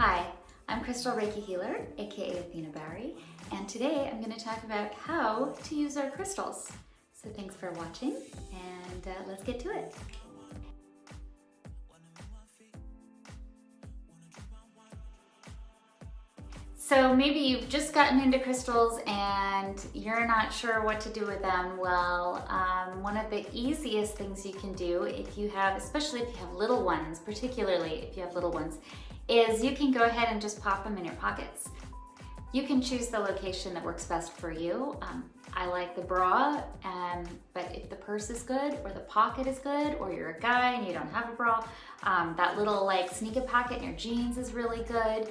Hi, I'm Crystal Reiki Healer, aka Athena Barry, and today I'm going to talk about how to use our crystals. So thanks for watching, and let's get to it. So maybe you've just gotten into crystals and you're not sure what to do with them. Well, one of the easiest things you can do if you have, especially if you have little ones, particularly if you have little ones, is you can go ahead and just pop them in your pockets. You can choose the location that works best for you. I like the bra, but if the purse is good or the pocket is good, or you're a guy and you don't have a bra, that little like sneaker pocket in your jeans is really good.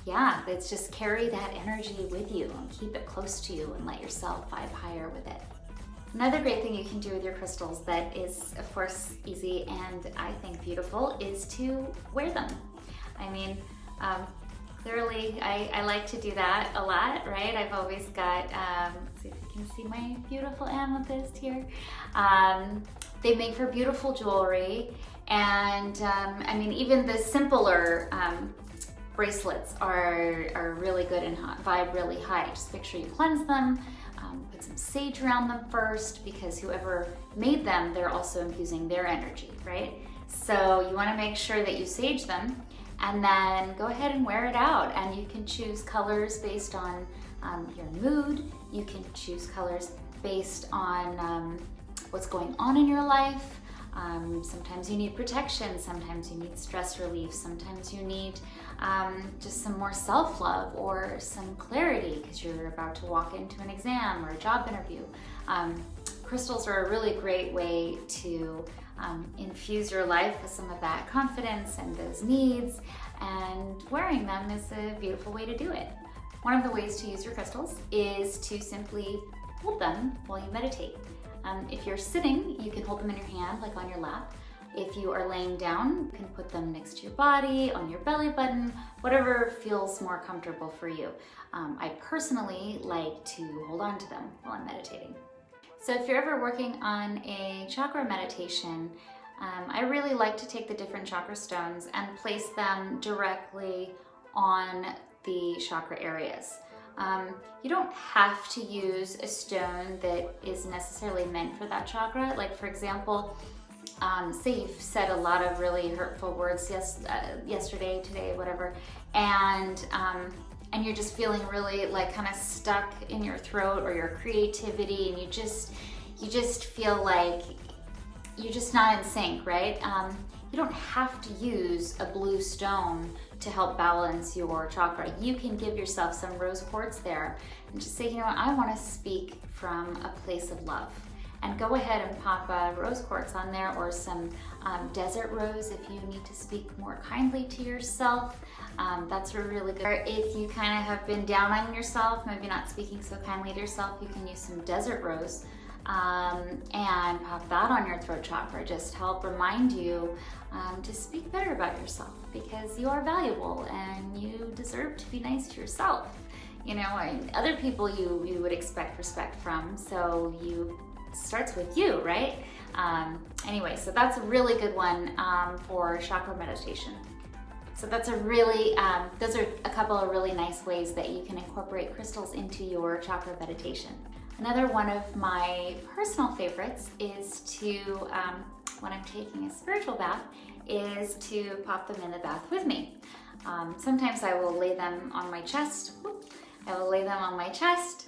Yeah, it's just carry that energy with you and keep it close to you and let yourself vibe higher with it. Another great thing you can do with your crystals that is, of course, easy and I think beautiful is to wear them. I mean, clearly I like to do that a lot, right? I've always got, let's see if you can see my beautiful amethyst here. They make for beautiful jewelry, and I mean, even the simpler bracelets are really good and vibe really high. Just make sure you cleanse them, put some sage around them first, because whoever made them, they're also infusing their energy, right? So you want to make sure that you sage them, and then go ahead and wear it out. And you can choose colors based on your mood. You can choose colors based on what's going on in your life. Sometimes you need protection, sometimes you need stress relief, sometimes you need just some more self-love or some clarity because you're about to walk into an exam or a job interview. Crystals are a really great way to infuse your life with some of that confidence and those needs, and wearing them is a beautiful way to do it. One of the ways to use your crystals is to simply hold them while you meditate. If you're sitting, you can hold them in your hand, like on your lap. If you are laying down, you can put them next to your body, on your belly button, whatever feels more comfortable for you. I personally like to hold on to them while I'm meditating. So if you're ever working on a chakra meditation, I really like to take the different chakra stones and place them directly on the chakra areas. You don't have to use a stone that is necessarily meant for that chakra. Like, for example, say you've said a lot of really hurtful words yesterday, today, whatever, and you're just feeling really like kind of stuck in your throat or your creativity, and you just feel like you're just not in sync, right? You don't have to use a blue stone to help balance your chakra. You can give yourself some rose quartz there and just say, you know what, I want to speak from a place of love. And go ahead and pop a rose quartz on there, or some desert rose if you need to speak more kindly to yourself. That's a really good. Or if you kind of have been down on yourself, maybe not speaking so kindly to yourself, you can use some desert rose and pop that on your throat chakra. Just help remind you to speak better about yourself, because you are valuable and you deserve to be nice to yourself. You know, other people you would expect respect from, so it starts with you, right? Anyway, so that's a really good one for chakra meditation. So that's a really, those are a couple of really nice ways that you can incorporate crystals into your chakra meditation. Another one of my personal favorites is to, when I'm taking a spiritual bath, is to pop them in the bath with me. Sometimes I will lay them on my chest.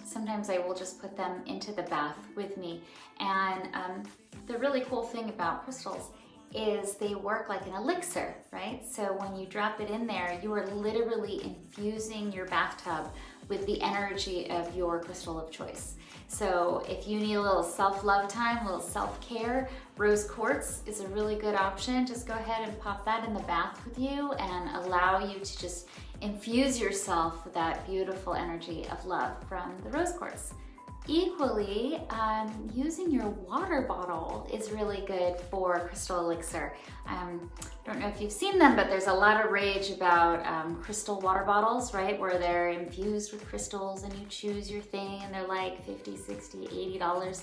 Sometimes I will just put them into the bath with me. And the really cool thing about crystals is they work like an elixir, right? So when you drop it in there, you are literally infusing your bathtub with the energy of your crystal of choice. So if you need a little self-love time, a little self-care, rose quartz is a really good option. Just go ahead and pop that in the bath with you and allow you to just infuse yourself with that beautiful energy of love from the rose quartz. Equally, using your water bottle is really good for crystal elixir. I don't know if you've seen them, but there's a lot of rage about crystal water bottles, right? Where they're infused with crystals and you choose your thing and they're like $50, $60, $80.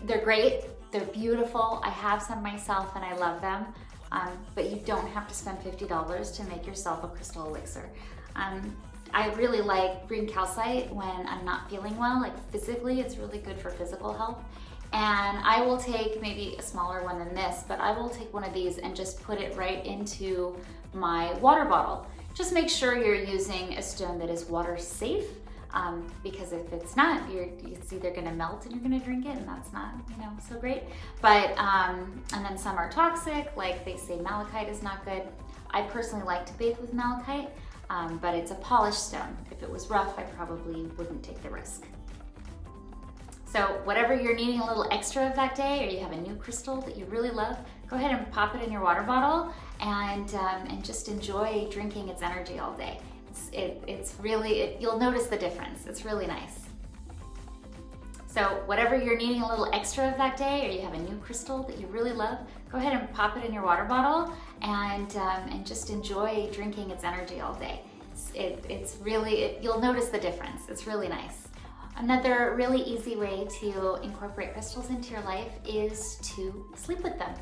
They're great, they're beautiful. I have some myself and I love them. but you don't have to spend $50 to make yourself a crystal elixir. I really like green calcite when I'm not feeling well, like physically, it's really good for physical health. And I will take maybe a smaller one than this, but I will take one of these and just put it right into my water bottle. Just make sure you're using a stone that is water safe, because if it's not, it's either gonna melt and you're gonna drink it, and that's not, so great. But, and then some are toxic, like they say malachite is not good. I personally like to bathe with malachite, but it's a polished stone. If it was rough, I probably wouldn't take the risk. So whatever you're needing a little extra of that day, or you have a new crystal that you really love, go ahead and pop it in your water bottle and just enjoy drinking its energy all day. It's really, you'll notice the difference. It's really nice. So whatever you're needing a little extra of that day, or you have a new crystal that you really love, go ahead and pop it in your water bottle and just enjoy drinking its energy all day. It's really, you'll notice the difference. It's really nice. Another really easy way to incorporate crystals into your life is to sleep with them,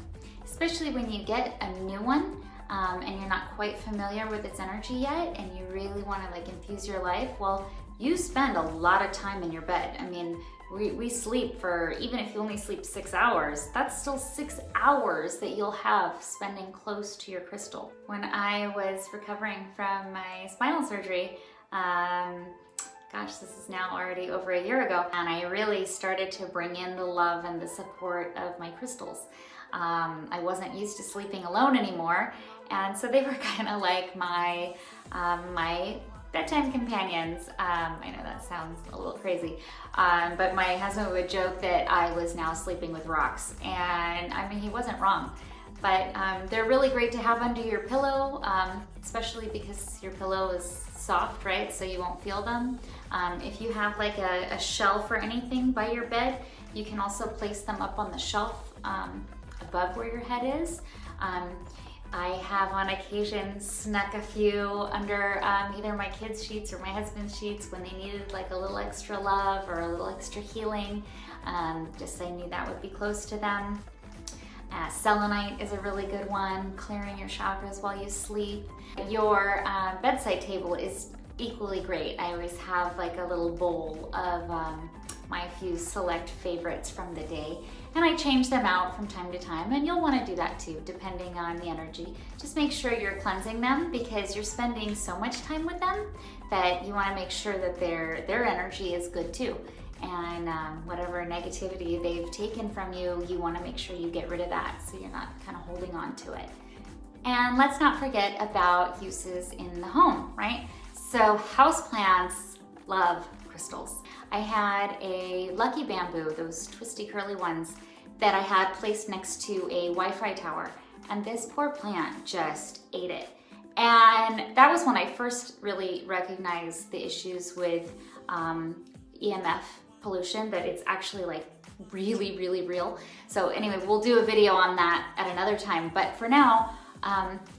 especially when you get a new one and you're not quite familiar with its energy yet, and you really want to infuse your life. Well, you spend a lot of time in your bed. I mean, we sleep for, even if you only sleep 6 hours, that's still 6 hours that you'll have spending close to your crystal. When I was recovering from my spinal surgery, gosh, this is now already over a year ago, and I really started to bring in the love and the support of my crystals. I wasn't used to sleeping alone anymore, and so they were kind of like my bedtime companions. I know that sounds a little crazy, but my husband would joke that I was now sleeping with rocks, and I mean, he wasn't wrong. But they're really great to have under your pillow, especially because your pillow is soft, right? So you won't feel them. If you have like a shelf or anything by your bed, you can also place them up on the shelf above where your head is. I have on occasion snuck a few under either my kids' sheets or my husband's sheets when they needed like a little extra love or a little extra healing. Just I knew that would be close to them. Selenite is a really good one, clearing your chakras while you sleep. Your bedside table is equally great. I always have like a little bowl of my few select favorites from the day, and I change them out from time to time, and you'll want to do that too, depending on the energy. Just make sure you're cleansing them, because you're spending so much time with them that you want to make sure that their energy is good too. And whatever negativity they've taken from you, you want to make sure you get rid of that so you're not kind of holding on to it. And let's not forget about uses in the home, right? So houseplants love crystals. I had a lucky bamboo, those twisty curly ones, that I had placed next to a Wi-Fi tower, and this poor plant just ate it. And that was when I first really recognized the issues with EMF pollution, that it's actually like really, really real. So anyway, we'll do a video on that at another time. But for now,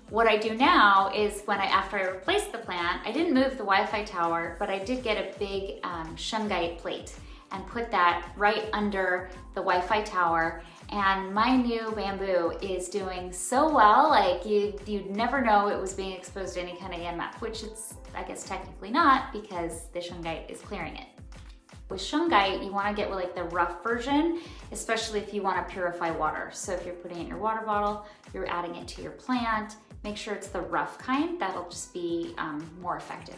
what I do now is after I replaced the plant, I didn't move the Wi-Fi tower, but I did get a big shungite plate and put that right under the Wi-Fi tower. And my new bamboo is doing so well, like you'd never know it was being exposed to any kind of EMF, which it's, I guess, technically not, because the shungite is clearing it. With shungite, you want to get like the rough version, especially if you want to purify water. So if you're putting it in your water bottle, you're adding it to your plant, make sure it's the rough kind. That'll just be more effective.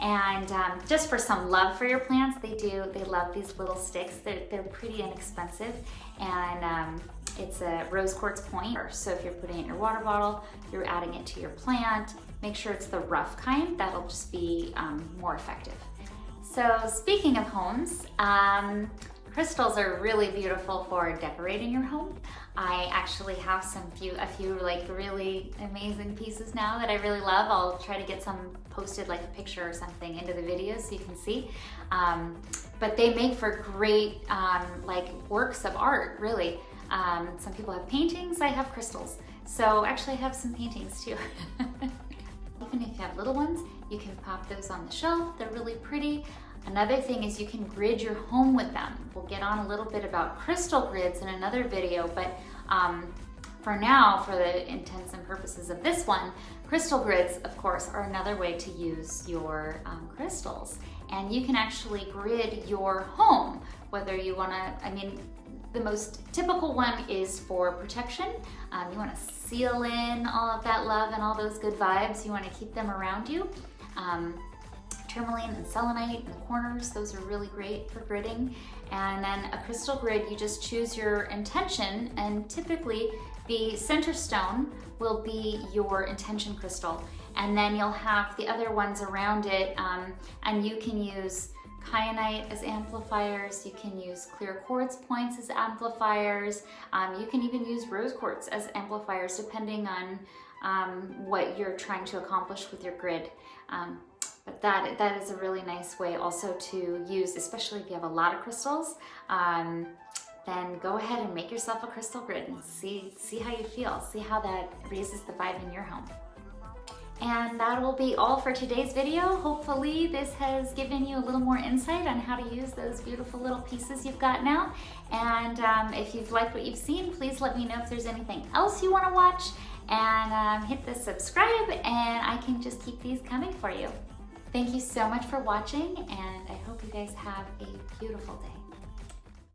And just for some love for your plants, they love these little sticks. They're pretty inexpensive, and it's a rose quartz point. So if you're putting it in your water bottle, you're adding it to your plant, make sure it's the rough kind. That'll just be more effective. So speaking of homes, crystals are really beautiful for decorating your home. I actually have a few like really amazing pieces now that I really love. I'll try to get some posted, like a picture or something, into the video so you can see. But they make for great like works of art, really. Some people have paintings, I have crystals. So actually I have some paintings too. Even if you have little ones, you can pop those on the shelf. They're really pretty. Another thing is you can grid your home with them. We'll get on a little bit about crystal grids in another video, but for now, for the intents and purposes of this one, crystal grids, of course, are another way to use your crystals. And you can actually grid your home, whether you wanna, the most typical one is for protection. You wanna seal in all of that love and all those good vibes. You wanna keep them around you. Tourmaline and selenite in the corners, those are really great for gridding. And then a crystal grid, you just choose your intention, and typically the center stone will be your intention crystal. And then you'll have the other ones around it, and you can use kyanite as amplifiers, you can use clear quartz points as amplifiers, you can even use rose quartz as amplifiers depending on what you're trying to accomplish with your grid. But that is a really nice way also to use, especially if you have a lot of crystals, then go ahead and make yourself a crystal grid and see how you feel, see how that raises the vibe in your home. And that will be all for today's video. Hopefully this has given you a little more insight on how to use those beautiful little pieces you've got now. And if you've liked what you've seen, please let me know if there's anything else you want to watch, and hit the subscribe, and I can just keep these coming for you. Thank you so much for watching, and I hope you guys have a beautiful day.